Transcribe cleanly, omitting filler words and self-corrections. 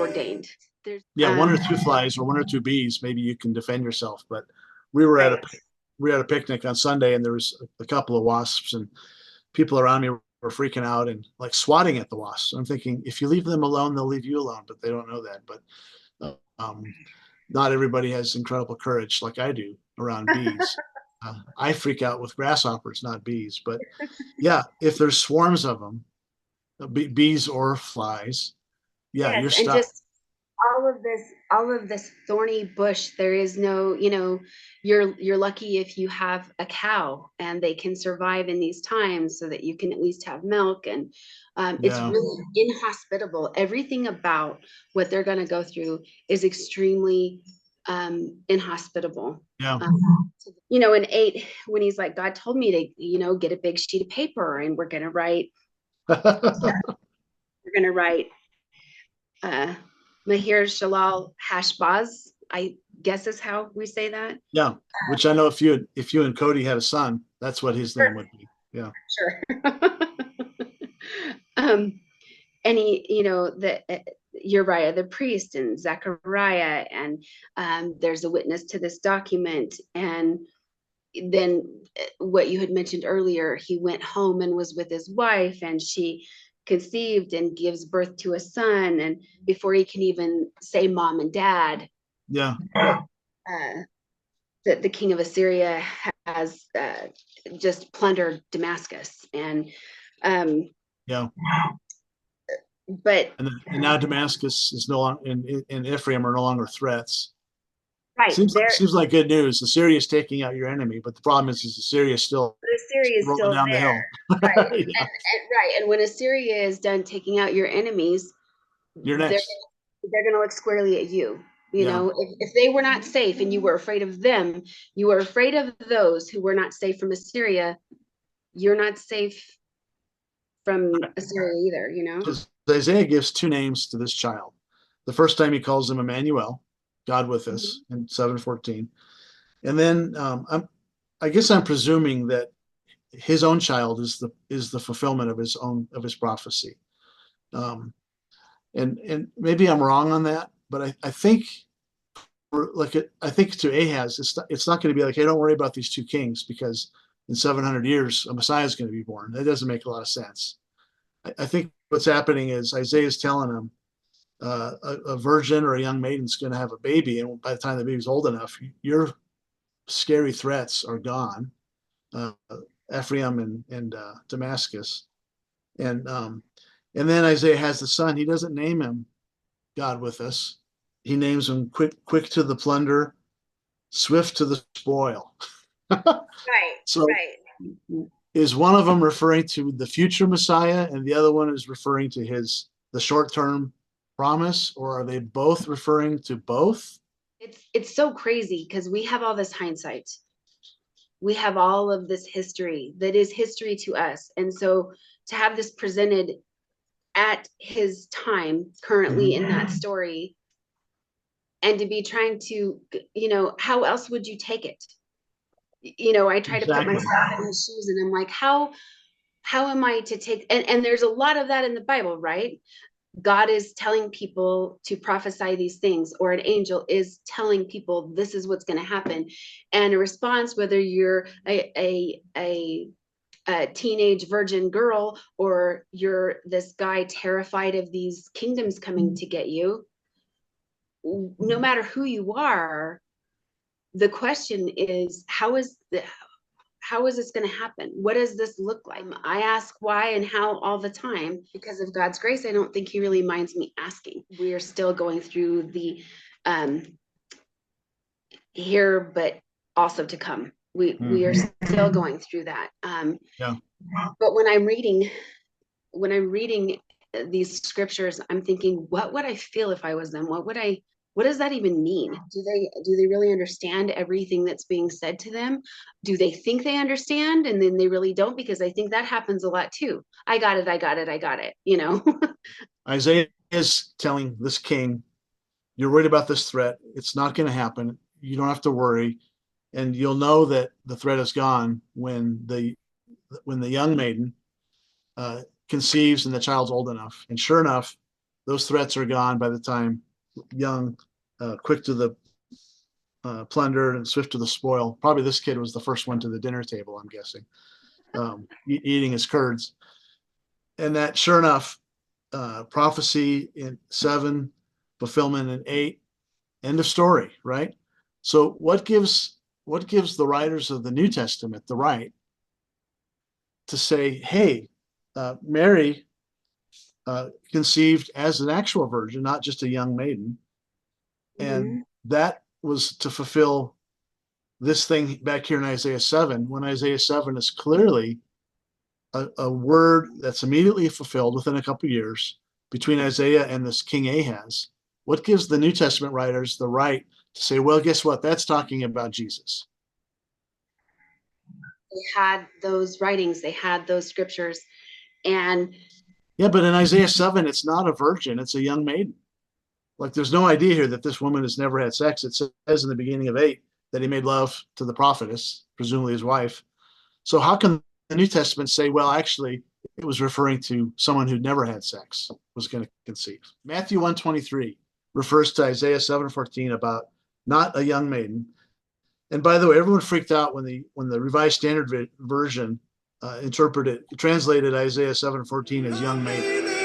ordained. There's Yeah, one or two flies or one or two bees, maybe you can defend yourself. But we were at a right. we were at a picnic on Sunday, and there was a couple of wasps, and people around me were freaking out and like swatting at the wasps. I'm thinking, if you leave them alone, they'll leave you alone, but they don't know that. But um, not everybody has incredible courage like I do around bees. I freak out with grasshoppers, not bees. But yeah, if there's swarms of them, bees or flies, yeah, Yes, you're and stuck. just all of this thorny bush. There is no, you're lucky if you have a cow and they can survive in these times so that you can at least have milk. And it's Yeah, really inhospitable. Everything about what they're going to go through is extremely inhospitable. yeah. And eight, when he's like, God told me to, get a big sheet of paper and we're going to write uh, Mahir Shalal Hashbaz, I guess is how we say that. Yeah, which I know if you and Cody had a son, that's what his name Sure. would be. Yeah, Sure. um, and Uriah the priest and Zechariah, and there's a witness to this document. And then what you had mentioned earlier, he went home and was with his wife, and she conceived and gives birth to a son. And before he can even say mom and dad, yeah, uh, that the king of Assyria has just plundered Damascus. And um, yeah. but And now Damascus is no longer in Ephraim are no longer threats. right Seems like good news. Assyria is taking out your enemy, but the problem is Assyria is still Assyria is rolling still down the there, hill. right? Yeah, And when Assyria is done taking out your enemies, you're they're next. they're going to look squarely at you. Yeah, If they were not safe and you were afraid of them, you were afraid of those who were not safe from Assyria. You're not safe from Assyria either. because Isaiah gives two names to this child. The first time he calls him Emmanuel, God with us, in 7:14, and then I guess I'm presuming that his own child is the fulfillment of his prophecy. Um, and maybe I'm wrong on that, but I think I think to Ahaz, it's not going to be like, hey, don't worry about these two kings because in 700 years a Messiah is going to be born. That doesn't make a lot of sense. I think what's happening is Isaiah is telling him a virgin or a young maiden's going to have a baby, and by the time the baby's old enough, your scary threats are gone. Uh, Ephraim and Damascus, and and then Isaiah has the son. He doesn't name him God with us. He names him quick to the plunder, swift to the spoil. Right, So right. is one of them referring to the future Messiah and the other one is referring to the short-term promise, or are they both referring to both? It's so crazy because we have all this hindsight. We have all of this history that is history to us. And so to have this presented at his time currently Mm-hmm. in that story, and to be trying to, how else would you take it? I try to put Exactly. myself in his shoes, and I'm like, how am I to take, and there's a lot of that in the Bible, right? God is telling people to prophesy these things, or an angel is telling people this is what's going to happen. And a response, whether you're a teenage virgin girl or you're this guy terrified of these kingdoms coming to get you, no matter who you are, the question is, how is this going to happen? What does this look like? I ask why and how all the time because of God's grace. I don't think he really minds me asking. We are still going through the um, here, but also to come. We are Mm-hmm. still going through that. Yeah. But when I'm reading these scriptures, I'm thinking, what would I feel if I was them? What does that even mean? Do they really understand everything that's being said to them? Do they think they understand and then they really don't? Because I think that happens a lot too. I got it, I got it, I got it. Isaiah is telling this king, you're worried about this threat. It's not going to happen. You don't have to worry. And you'll know that the threat is gone when the young maiden conceives and the child's old enough. And sure enough, those threats are gone by the time young, quick to the plunder and swift to the spoil. Probably this kid was the first one to the dinner table, I'm guessing, eating his curds. And that, sure enough, prophecy in 7, fulfillment in 8, end of story, right? So what gives the writers of the New Testament the right to say, hey, Mary conceived as an actual virgin, not just a young maiden, and that was to fulfill this thing back here in Isaiah 7, when Isaiah 7 is clearly a word that's immediately fulfilled within a couple of years between Isaiah and this King Ahaz. What gives the New Testament writers the right to say, well, guess what? That's talking about Jesus. They had those writings, they had those scriptures, and yeah, but in Isaiah 7, it's not a virgin, it's a young maiden. Like, there's no idea here that this woman has never had sex. It says in the beginning of 8 that he made love to the prophetess, presumably his wife. So how can the New Testament say, well, actually, it was referring to someone who'd never had sex, was going to conceive? Matthew 1:23 refers to Isaiah 7:14 about not a young maiden. And by the way, everyone freaked out when the Revised Standard Version translated Isaiah 7:14 as young maiden.